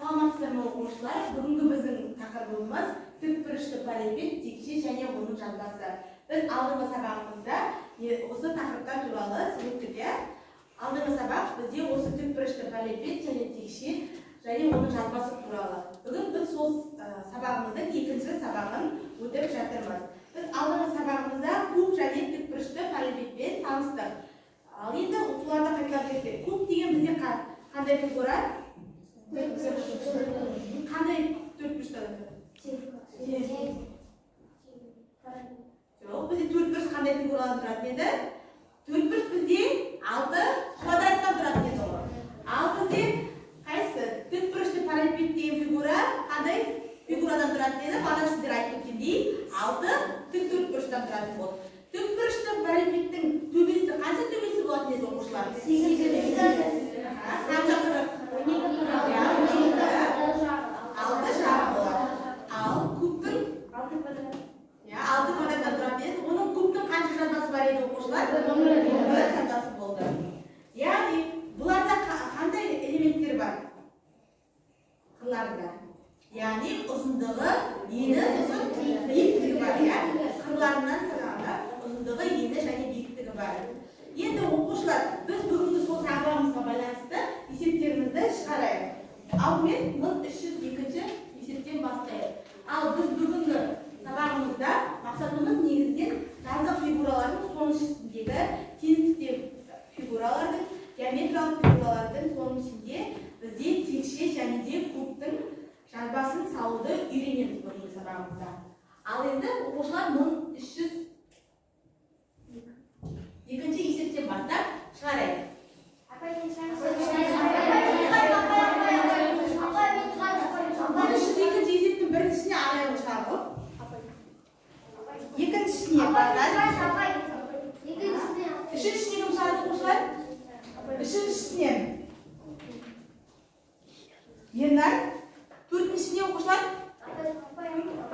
Саламатсыздар ма оқушылар? Бүгінгі біздің тақырыбымыз тікбұрышты параллель, текше және оның жазбасы. Біз алдыңғы сабағымызда осы тақырыптар туралы сөйлеттік. Алдыңғы сабақ бізде осы тікбұрышты параллель және текше және оның жазбасы туралы. Бүгін біз сол сабағымыздың екінші сабағын өтіп жатырмыз. Біз алдыңғы сабағымызда куб және тікбұрышты параллельмен таныстық. Ал енді осыларды қайталап кетсек, куб деген бізде қандай фигура? Қандай төртбұрышта? Жоқ, бізде төртбұрыш қандай фигурадан тұратын еді? Төртбұрыш бізде 6 квадраттан тұратын еді ғой. Ал бізде қайсы? Тікбұрышты параллель деген фигура қандай фигурадан тұратын еді? Бағана сіздер айтып кеткендей 6 тік төртбұрыштан тұратын болды. Тікбұрышты параллельдің төбесі қанша төбесі болатын еді оқушылар? 8. Қанша қырық? 6 жағы болады. Ал кубтың 6 квадраттан тұратын еді. Оның кубтың қанша жазбасы бар еді оқушылар? 1 жазбасы болды. Яғни бұларда қандай элементтер бар? Қырларында. Яғни ұзындығы, ені, биіктігі бар. Қырларынан сырғанда ұзындығы, ені және биіктігі бар. Енді оқушылар, біз бүгінгі сол тақырыбымызға байланысты есептерімізді шығарайық. Алдымен 1302 есептен бастайық. Ал біз бүгінгі сабағымызда мақсатымыз негізінен жазық фигуралардың соның ішіндегі теңдіктегі фигуралардың, геометриялық фигуралардың соның ішінде бізде текше және де кубтың жазбасын салуды үйренеміз бүгінгі сабағымызда. Ал енді оқушылар 1302 есептен бастап шығарайық. Есептің біріншісіне арайлы шығару. Екіншісіне барлар. Үшіншісіне кім шығарады оқушылар? Үшіншісіне Ернар. Төртіншісіне оқушылар?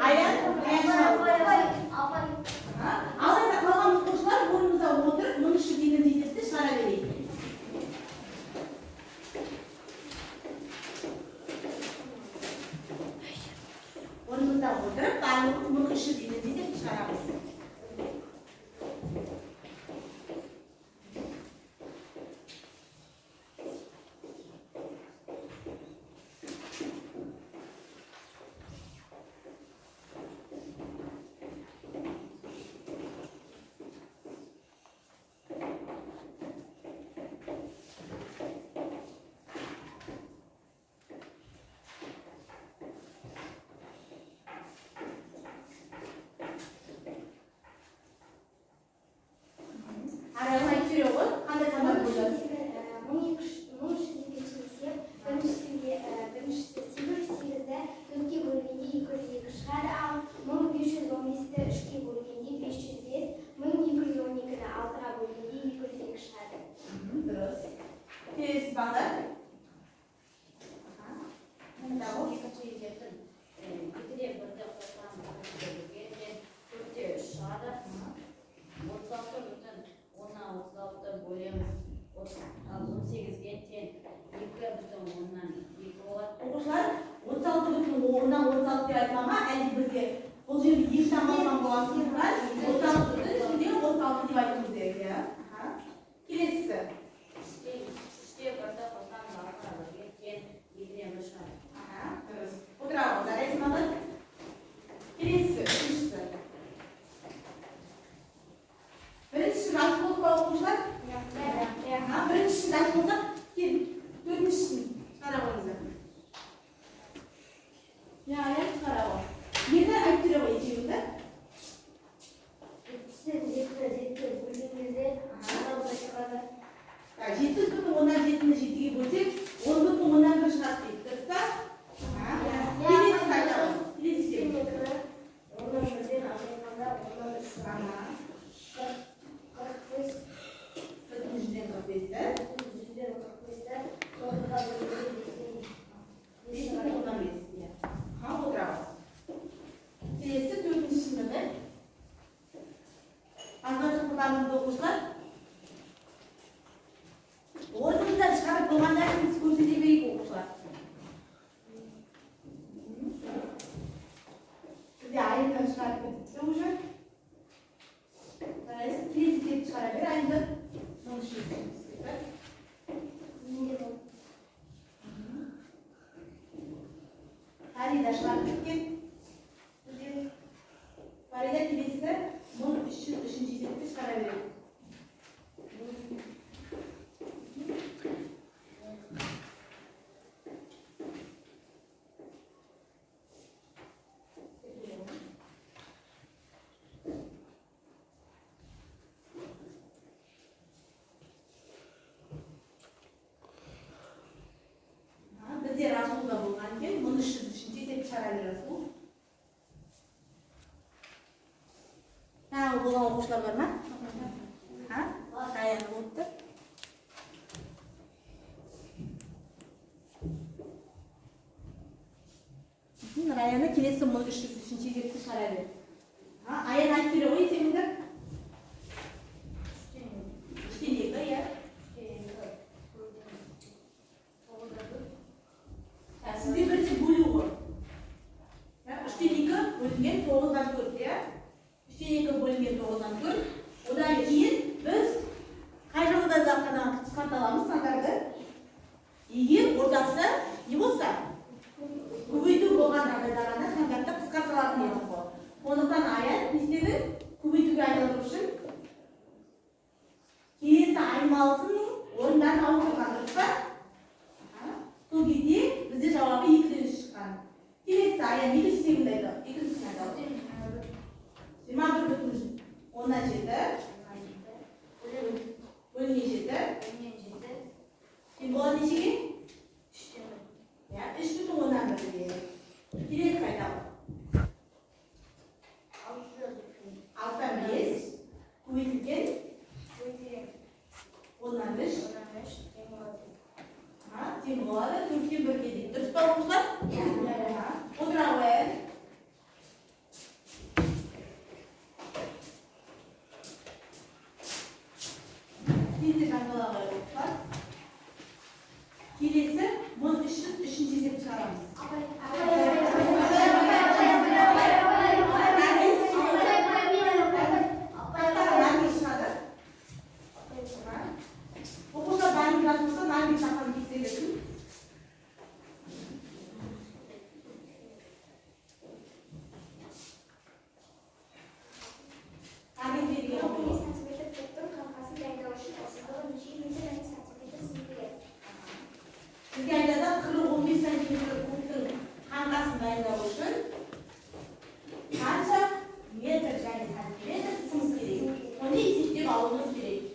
Аян шығарады. Ал енді қалған оқушылар орнымызда отырып 1302 есепті шығара берейік. Орнымызда отырып барлығымыз 1302 есепті шығарамыз. Фарида шығарып кеткен. Фарида келесі 1303 есепті шығара береді. Бізде Расулда болған екен, 1303 есепті шығара береді Расул. Болған оқушылар бар ма? Аяғы болыпты. Раяны келесі 1303 есепті шығара береді. Аян айтып бере ғой есебіңді? 3-тен 2, иә. Сізде бірінші бөлу ғой. 3-тен 2 бөлінген 9-дан 4, иә? 3-тен 2 бөлінген 9-дан 4. Одан кейін біз қай жағынан да қысқарта аламыз сандарды. Егер ортасы не болса, көбейту болған жағдайда ғана сандарды қысқарта алатын едік қой. Сондықтан Аян не істеді? Көбейтуге айналдыру үшін келесі айнымалысының орындарын ауыстырған, дұрыс па? Сол кезде бізде жауабы 2-ден 3 шыққан. Келесі Аян екінші есебінде айтады. Екіншісін айтады. 21,7 бөлінген 7 болады нешеге? 3,1-ге. Келесі айтады. 6-дан 5 көбейтілген 10-дан 3 тең болады. 4-тен 1-ге дейді. Дұрыс па оқушылар? Отыра қояйын. Келесі жаңғыла қояйын. Келесі 1303 есепті шығарамыз. Оқушылар дайын жазылса, наргиз саққан кестелесін. Сізге айтады 40-15 сантиметр кубтың қаңқасын дайындау үшін қанша метр және сантиметр қысымыз керек. Оны есептеп алуымыз керек.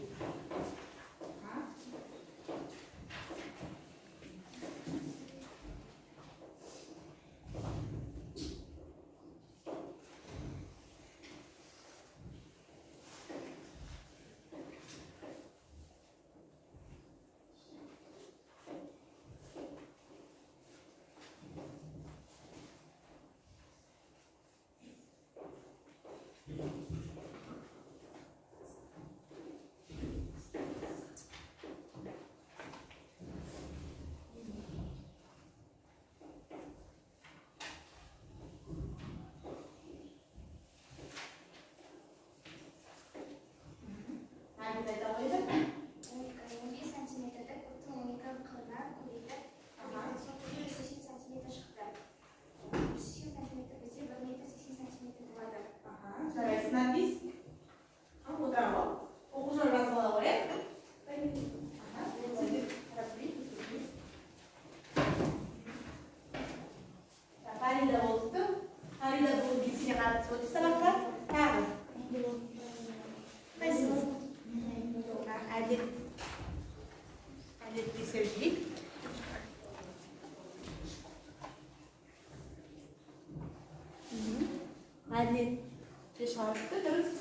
Әділетті шартты дұрыс.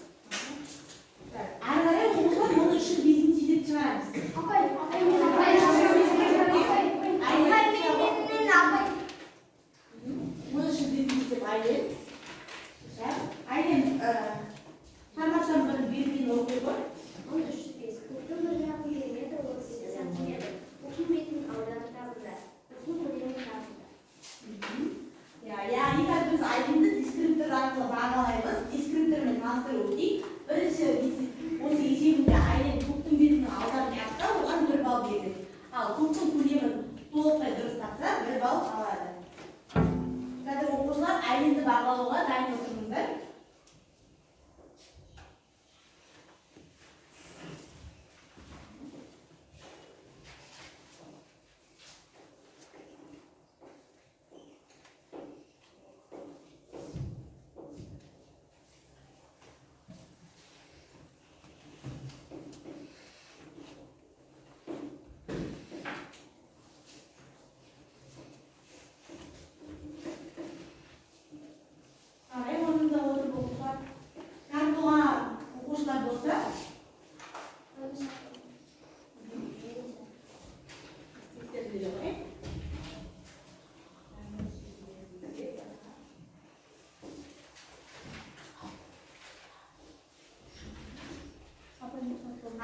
Ары қарай оқушылар 13-5 есепті шығарамыз. Айден шармақшан бір берген оқу бар. 1305. Көптің мұрияқ периметр 38 сантиметр. Оқу бетінің ауданы табылды. Оқу көлемі табылды. Яғни қазір біз айдынды дискриптор арқылы бағалаймыз. Дискриптормен таныстырып өтейік. Бірінші осы есебінде айден көптің бетінің ауданы яқты, оған алуға дайын отырыңыздар.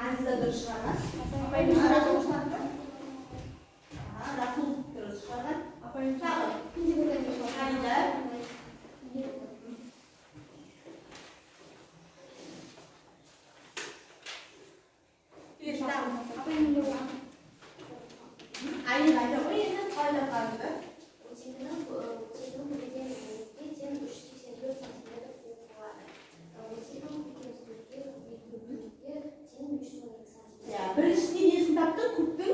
Aziz'e dırış çıkarlar. Rasul dırış çıkarlar. Sağ ol. Halide. Aynı ayda o yerine ayda kaldı. Birinchi nesini topdi?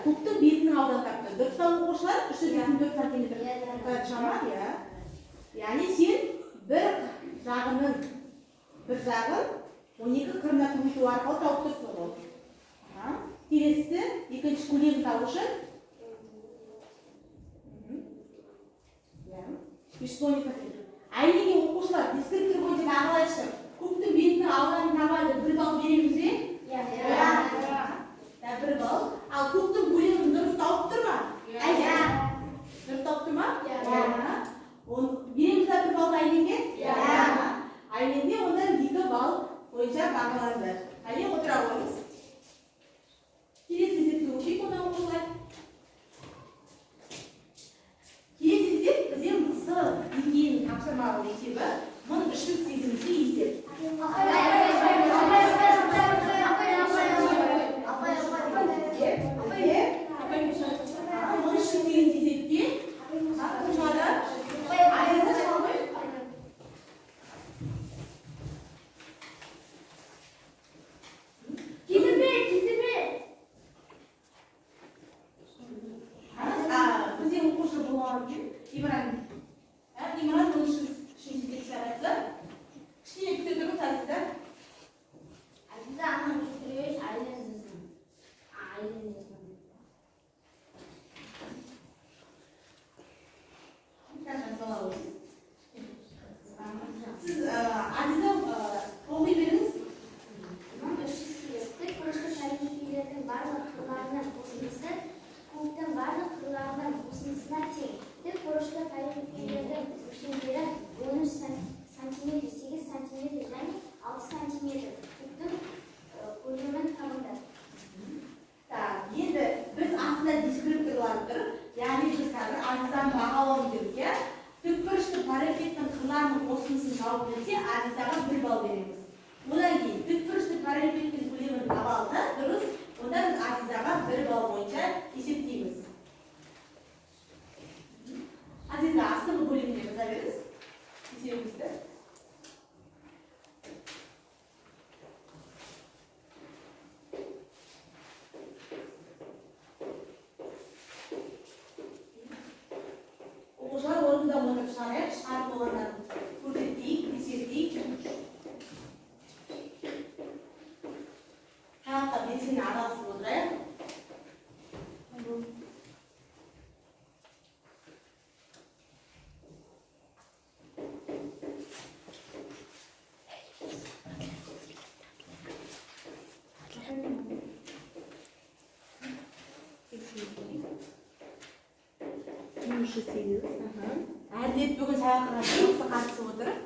Ko'kning betini oldan topdi. Do'stlar o'quvchilar 324 santimetr shama ya. Ya'ni sen bir jag'ini 12 qirnoq metr orqali topib turibsan. Ha? Kelesisi ikkinchi ko'lak tovushi. Ayniga o'quvchilar deskriptor bo'yicha aniqlashdi. Ko'kning betini oldan topadi, 1 ball beramiz-mi? Bir ball. Al ko'kning bo'yini durust topib turma. Durust topib turma? Beramiz 1 ball ayniga? Ayniga undan 2 ball bo'yicha baholanadi. Qani o'tira olamiz. Kelesi esepga o'taylik uni o'quvchilar. Kelesi esep biz ham qisqa degan topshirmani esebi, buni 308-chi esep. Yani biz kadar Aziz'den bakalım dedik ya. Tükbürüşlü paralelitinin kırlarının osmasını tavuk etse Aziz'den 1 bal veririz. Bundan keyin tükbürüşlü paralelitinin kulemini tabalsa duruz. Ondan biz Aziz'den 1 bal boyunca esepteymiz. Aziz'den aslında kulemini yazabiliriz. Esebimizde. Çıkarıp olanları kurtettik, bitirdik. Hatta bezini arası buraya. Әділет бүгін сабаққа жақсы қатысып отырып,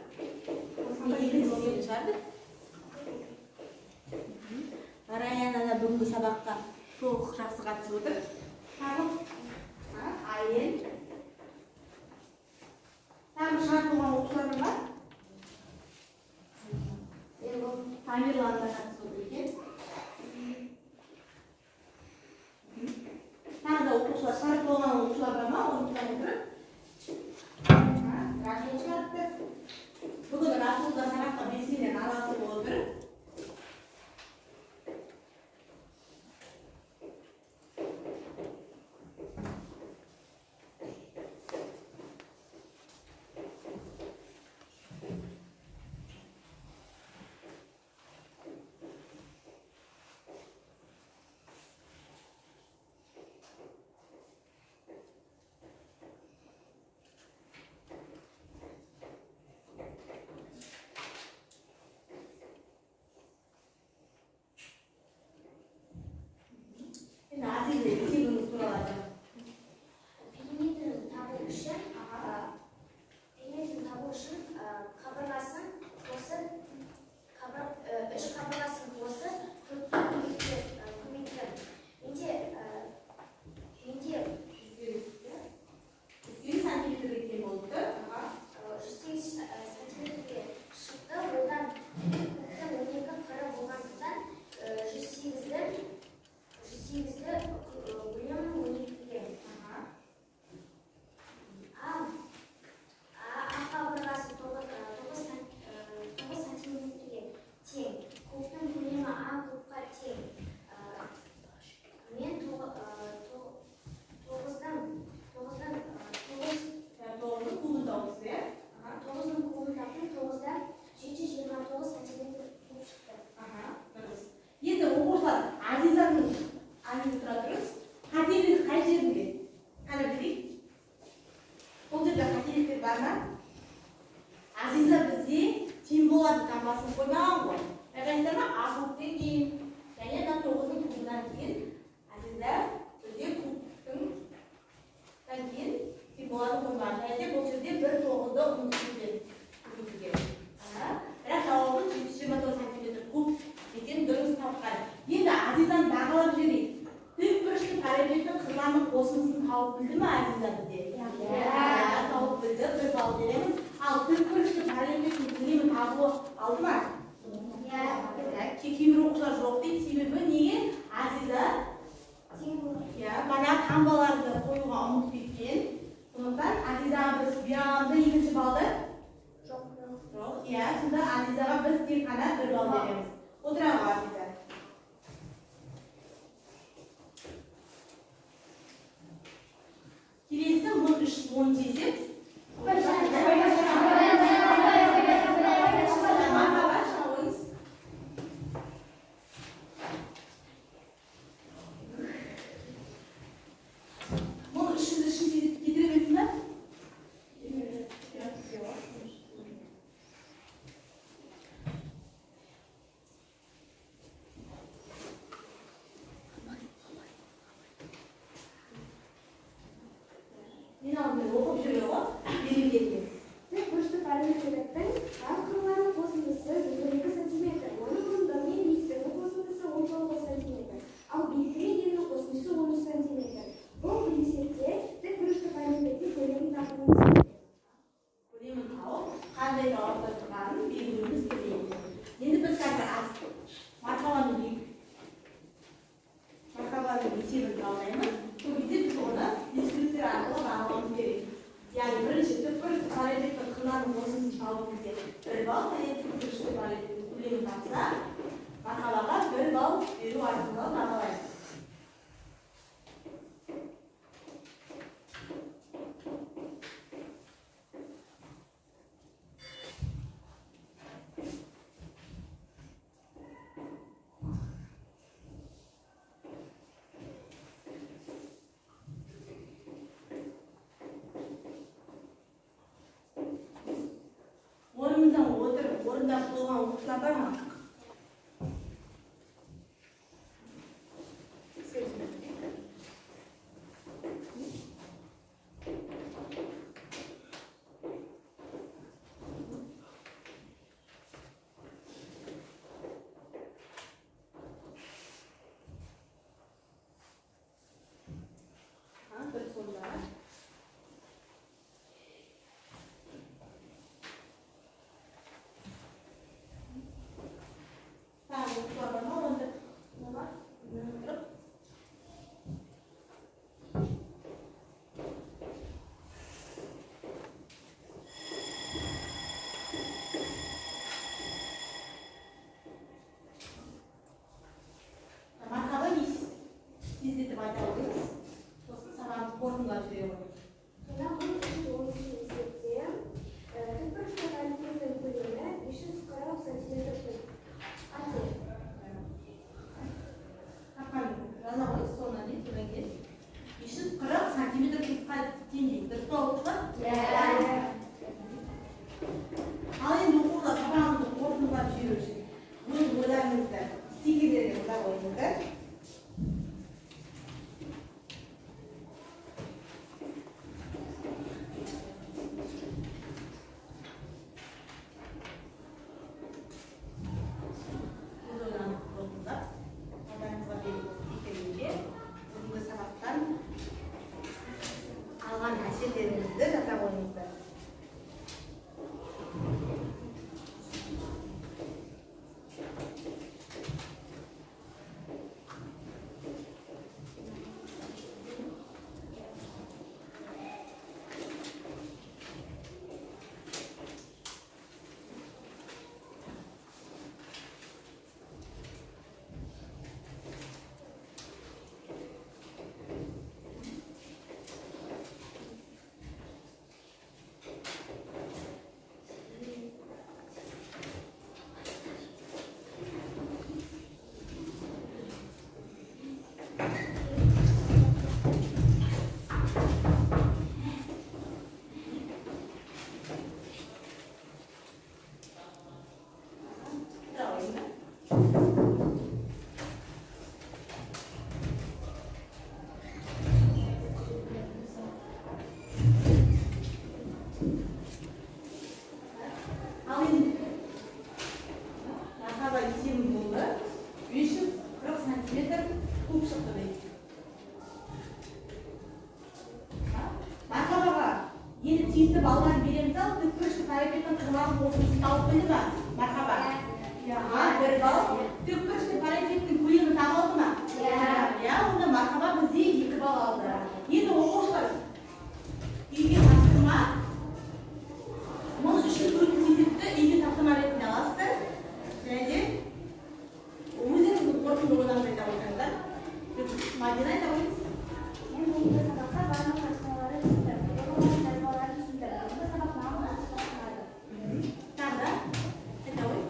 екінші шығарды. Раяна да бүгінгі сабаққа çok жақсы қатысып отыр. Айен. Тағы шығарып болған оқушылар бар? Тамирлан да қатысып отыр екен. Тағы да оқушылар шығарып болған оқушылар бар ма? Оны тұтап отырып. басып қоймаған ғой. Байқайсыздар ма? Ақылықтан кейін және 9-ның кубынан кейін Азиза бізде кубтың кейін символы қоймаған. Және бұл жерде 1,9-ды ұмытылды көбейтуге. Бірақ жауабы 729 сантиметр куб екен дұрыс тапқан. Енді Азизаны бағалап жіберейік. Тікбұрышты параллельді қырлардың қосындысын тауып білді ме Азиза бізде? Тауып білді, 1 балл береміз. Ал тікбұрышты параллельді көлемін табуы алды ма? Кейбір оқушылар жоқ дейді. Себебі неге? Азиза бана таңбаларды қоюға ұмытып кеткен. Сондықтан Азизаға біз бұяғында екінші балды? Жоқ. Сонда Азизаға біз тек қана 1 балл береміз. Отыраға Азиза. Келесі 1310 десек. Оқып жүре ғой, беріп кеткен. Тікбұрышты параллелдіктің әр қырларының қосындысы 112 сантиметр. Оның ұзындығы мен биіктігінің қосындысы 19 сантиметр. Ал биіктігі енінің қосындысы 13 сантиметр. Бұл есепте тікбұрышты параллелдіктің көлемін табуымыз керек. Көлемін тауып, қандай жауапта тұрғанын белгілеуіміз керек. Енді біз қазір маркаланың есебін талдаймыз. Сол кезде біз оны дискриптер арқылы бағалауымыз керек. Яғни бірінші тікбұрышты параллелдіктің қырларының қосындысын табу кезде 1 балл, және тікбұрышты параллелдіктің көлемін тапса, мақалаға 1 балл беру арқылы бағалаймыз. Орындап болған оқушылар бар ма? Bir soru daha. тиісті балалар береміз ал, тікбұрышты парапеттің қылған қосындысын тауып қойды ма? Мархаба. Бір балл. Тікбұрышты парапеттің көлемі тағылды ма? Онда мархаба бізде 2 балл алды. Енді оқушылар үйге тапсырма. Мұз үшін өтін кезекті үйге тапсырма ретінде аласыздар. Және де өздеріңіздің қорытынды ойларыңызды айта отырыңыздар. Мадина айта қойыңыз. Мен бүгінгі сабаққа барлық қатысушыларды түсіндірдім. Жазбаларын түсіндірдім. Бүгінгі сабақ маған қатты ұнады. Тағы да айта қой.